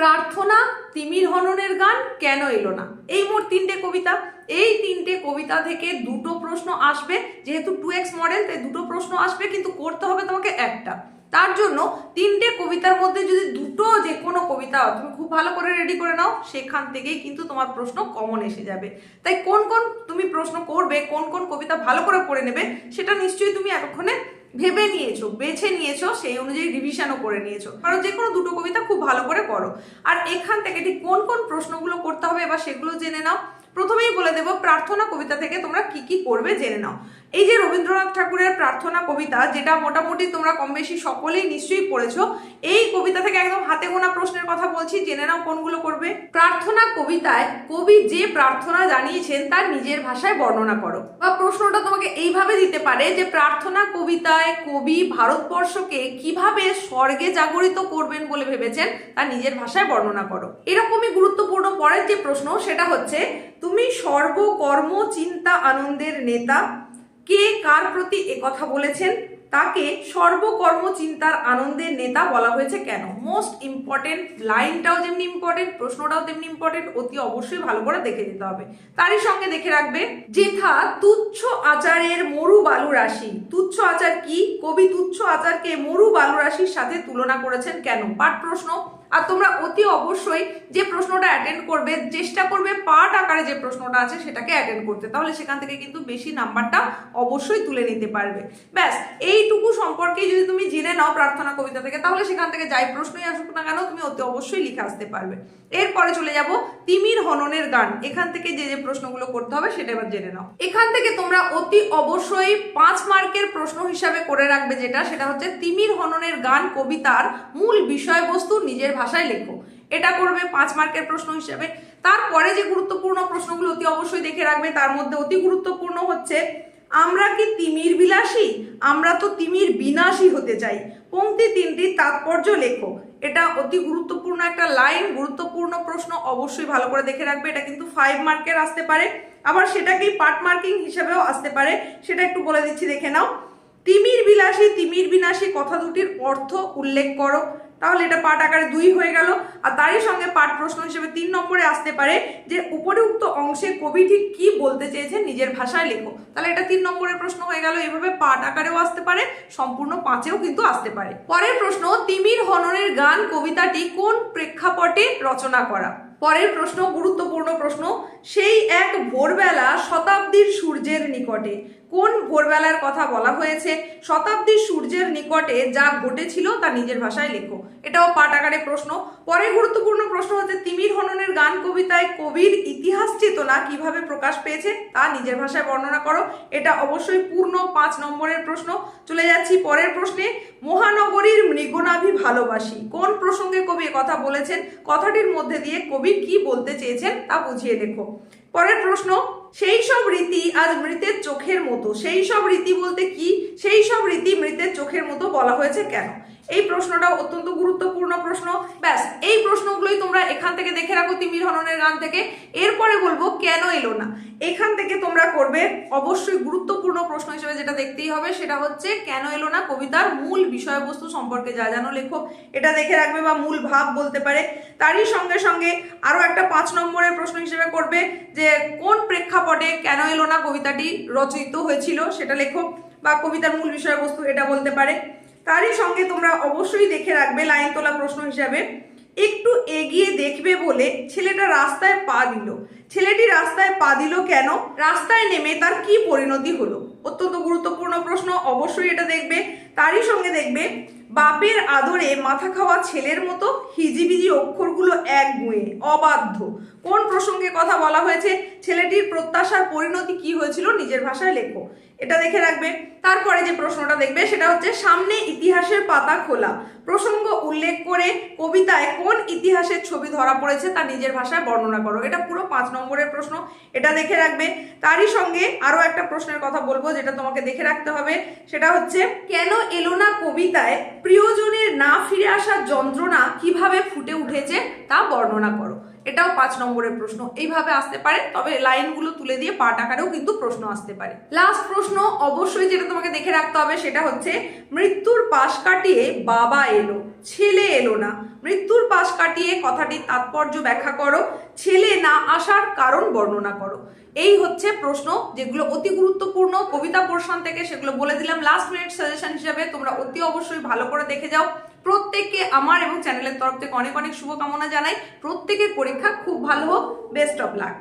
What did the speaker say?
প্রার্থনা, তিমির হননের গান, কেন এলো না, এই মোট তিনটে কবিতা। এই তিনটে কবিতা থেকে দুটো প্রশ্ন আসবে, যেহেতু 2x মডেল তাই দুটো প্রশ্ন আসবে, কিন্তু করতে হবে তোমাকে একটা। তার জন্য তিনটে কবিতার মধ্যে যদি দুটো যে কোনো কবিতা তুমি খুব ভালো করে রেডি করে নাও, সেখান থেকেই কিন্তু তোমার প্রশ্ন কমন এসে যাবে। তাই কোন কোন তুমি প্রশ্ন করবে, কোন কোন কবিতা ভালো করে পড়ে নেবে, সেটা নিশ্চয়ই তুমি এতক্ষণে ভেবে নিয়েছো, বেছে নিয়েছো, সেই অনুযায়ী রিভিশনও করে নিয়েছো। কারণ যে কোনো দুটো কবিতা খুব ভালো করে করো। আর এখান থেকে ঠিক কোন কোন প্রশ্নগুলো করতে হবে এবার সেগুলো জেনে নাও। প্রথমেই বলে দেবো, প্রার্থনা কবিতা থেকে তোমরা কি কি করবে জেনে নাও। এই যে রবীন্দ্রনাথ ঠাকুরের প্রার্থনা কবিতা, যেটা মোটামুটি তোমরা কম বেশি সকলেই নিশ্চয়ই পড়েছো, এই কবিতা থেকে একদম হাতে গোনা প্রশ্নের কথা বলছি, জেনে নাও কোনগুলো করবে। প্রার্থনা কবিতায় কবি যে প্রার্থনা জানিয়েছেন তার নিজের ভাষায় বর্ণনা করো। বা প্রশ্নটা তোমাকে এইভাবে দিতে পারে যে প্রার্থনা কবিতায় কবি ভারতবর্ষকে কিভাবে স্বর্গে জাগরিত করবেন বলে ভেবেছেন তার নিজের ভাষায় বর্ণনা করো। এরকমই গুরুত্বপূর্ণ পরের যে প্রশ্ন, সেটা হচ্ছে তুমি সর্বকর্ম চিন্তা আনন্দের নেতা, কে কার প্রতি একথা বলেছেন, তাকে সর্বকর্ম চিন্তার আনন্দের নেতা বলা হয়েছে কেন। মোস্ট ইম্পর্টেন্ট, লাইনটাও যেমনি ইম্পর্টেন্ট, প্রশ্নটাও তেমনি ইম্পর্টেন্ট, অতি অবশ্যই ভালো করে দেখে নিতে হবে। তারই সঙ্গে দেখে রাখবে, যেথা তুচ্ছ আচারের মরু বালু রাশি। তুচ্ছ আচার কি? কবি তুচ্ছ আচারকে মরু বালু রাশির সাথে তুলনা করেছেন কেন, পাঠ প্রশ্ন। আর তোমরা অতি অবশ্যই যে প্রশ্নটা অ্যাটেন্ড করবে, চেষ্টা করবে পাঠ আকারে যে প্রশ্নটা আছে সেটাকে অ্যাটেন্ড করতে, তাহলে সেখান থেকে কিন্তু বেশি নাম্বারটা অবশ্যই তুলে নিতে পারবে। ব্যাস এইটুকু সম্পর্কে যদি তুমি জেনে নাও প্রার্থনা কবিতা থেকে, তাহলে সেখান থেকে যাই প্রশ্নই আসুক না কেন তুমি অতি অবশ্যই লিখে আসতে পারবে। এরপরে চলে যাব তিমির হননের গান। এখান থেকে যে যে প্রশ্নগুলো করতে হবে সেটা এবার জেনে নাও। এখান থেকে তোমরা অতি অবশ্যই 5 মার্কের প্রশ্ন হিসাবে করে রাখবে, সেটা হচ্ছে তিমির হননের গান কবিতার মূল বিষয়বস্তু নিজের ভাষায় লেখো। এটা করবে 5 মার্কের প্রশ্ন হিসেবে। তারপরে যে গুরুত্বপূর্ণ প্রশ্নগুলো অতি অবশ্যই দেখে রাখবে, তার মধ্যে অতি গুরুত্বপূর্ণ হচ্ছে, আমরা কি তিমির বিলাসী, আমরা তো তিমির বিনাশী হতে চাই, পংক্তি তিনটির তাৎপর্য লেখো। এটা অতি গুরুত্বপূর্ণ একটা লাইন, গুরুত্বপূর্ণ প্রশ্ন, অবশ্যই ভালো করে দেখে রাখবে। এটা কিন্তু 5 মার্কের আসতে পারে, আবার সেটাকেই পার্ট মার্কিং হিসেবেও আসতে পারে, সেটা একটু বলে দিচ্ছি, দেখে নাও। তিমির বিলাসী তিমির বিনাশী কথা দুটির অর্থ উল্লেখ করো। তাহলে এটা পাঠ আকারে 2 হয়ে গেল। আর তারই সঙ্গে পাঠ প্রশ্ন হিসেবে 3 নম্বরে আসতে পারে যে উপরিউক্ত অংশে কবি ঠিক কি বলতে চেয়েছেন নিজের ভাষায় লেখো। তাহলে এটা 3 নম্বরের প্রশ্ন হয়ে গেল। এইভাবে পাঠ আকারেও আসতে পারে, সম্পূর্ণ 5এও কিন্তু আসতে পারে। পরের প্রশ্ন, তিমির হননের গান কবিতাটি কোন প্রেক্ষাপটে রচনা করা। পরের প্রশ্ন গুরুত্বপূর্ণ প্রশ্ন, সেই এক ভোরবেলা শতাব্দীর সূর্যের নিকটে। কোন ভোরবেলার কথা বলা হয়েছে? শতাব্দীর সূর্যের নিকটে যা ঘটেছিল তা নিজের ভাষায় লেখো। এটাও পাঠ আকারে প্রশ্ন। পরের গুরুত্বপূর্ণ প্রশ্ন হচ্ছে, তিমির হননের গান কবিতায় কবির ইতিহাস চেতনা কিভাবে প্রকাশ পেয়েছে তা নিজের ভাষায় বর্ণনা করো। এটা অবশ্যই পূর্ণ 5 নম্বরের প্রশ্ন। চলে যাচ্ছি পরের প্রশ্নে, মহানগরীর মৃগনাভি ভালোবাসি। কোন প্রসঙ্গে কবি কথা বলেছেন, কথাটির মধ্যে দিয়ে কবি কি বলতে চেয়েছেন তা বুঝিয়ে লেখো। পরের প্রশ্ন, সেই সব রীতি আজ মৃতের চোখের মতো। সেই সব রীতি বলতে কি? সেই সব রীতি মৃতের চোখের মতো বলা হয়েছে কেন। এই প্রশ্নটা অত্যন্ত গুরুত্বপূর্ণ প্রশ্ন। ব্যাস এই প্রশ্নগুলোই তোমরা এখান থেকে দেখে রাখো তিমির হননের গান থেকে। এরপরে বলবো কেন এলো না। এখান থেকে তোমরা করবে অবশ্যই গুরুত্বপূর্ণ প্রশ্ন হিসেবে যেটা দেখতেই হবে, সেটা হচ্ছে কেন এলো না কবিতার মূল বিষয়বস্তু সম্পর্কে যা জানো লেখো। এটা দেখে রাখবে, বা মূল ভাব বলতে পারে। তারই সঙ্গে সঙ্গে আরো একটা 5 নম্বরের প্রশ্ন হিসেবে করবে যে কোন প্রেক্ষাপটে কেন এলো না কবিতাটি রচিত হয়েছিল সেটা লেখো, বা কবিতার মূল বিষয়বস্তু এটা বলতে পারে। তারই সঙ্গে তোমরা অবশ্যই দেখে রাখবে লাইন তোলা প্রশ্ন হিসাবে, একটু এগিয়ে দেখবে বলে ছেলেটা রাস্তায় পা দিল। ছেলেটি রাস্তায় পা দিল কেন? রাস্তায় নেমে তার কি পরিণতি হলো। অত্যন্ত গুরুত্বপূর্ণ প্রশ্ন, অবশ্যই এটা দেখবে। তারই সঙ্গে দেখবে, বাপের আদরে মাথা খাওয়া ছেলের মতো হিজিবিজি অক্ষরগুলো এক গুঁয়ে অবাধ্য। কোন প্রসঙ্গে কথা বলা হয়েছে? ছেলেটির প্রত্যাশার পরিণতি কি হয়েছিল নিজের ভাষায় লেখো। এটা দেখে রাখবে। তারপরে যে প্রশ্নটা দেখবে সেটা হচ্ছে, সামনে ইতিহাসের পাতা খোলা। প্রসঙ্গ উল্লেখ করে কবিতায় কোন ইতিহাসের ছবি ধরা পড়েছে তা নিজের ভাষায় বর্ণনা করো। এটা পুরো 5 নম্বরের প্রশ্ন, এটা দেখে রাখবে। তারই সঙ্গে আরো একটা প্রশ্নের কথা বলবো যেটা তোমাকে দেখে রাখতে হবে, সেটা হচ্ছে, কেন এলো না কবিতায় প্রিয়জনের না ফিরে আসার যন্ত্রণা কিভাবে ফুটে উঠেছে তা বর্ণনা করো। এটাও 5 নম্বরের প্রশ্ন। এইভাবে আসতে পারে, তবে লাইনগুলো তুলে দিয়ে পাঠ আকারেও কিন্তু প্রশ্ন আসতে পারে। লাস্ট প্রশ্ন অবশ্যই যেটা তোমাকে দেখে রাখতে হবে সেটা হচ্ছে মৃত্যুর পাশ কাটিয়ে বাবা এলো, ছেলে এলো না। মৃত্যুর পাশ কাটিয়ে কথাটির তাৎপর্য ব্যাখ্যা করো, ছেলে না আসার কারণ বর্ণনা করো। এই হচ্ছে প্রশ্ন যেগুলো অতি গুরুত্বপূর্ণ কবিতা পোর্শন থেকে, সেগুলো বলে দিলাম লাস্ট মিনিট সাজেশন হিসাবে। তোমরা অতি অবশ্যই ভালো করে দেখে যাও। প্রত্যেককে আমার এবং চ্যানেলের তরফ থেকে অনেক অনেক শুভকামনা জানাই। প্রত্যেকের পরীক্ষা খুব ভালো হোক। Best of luck.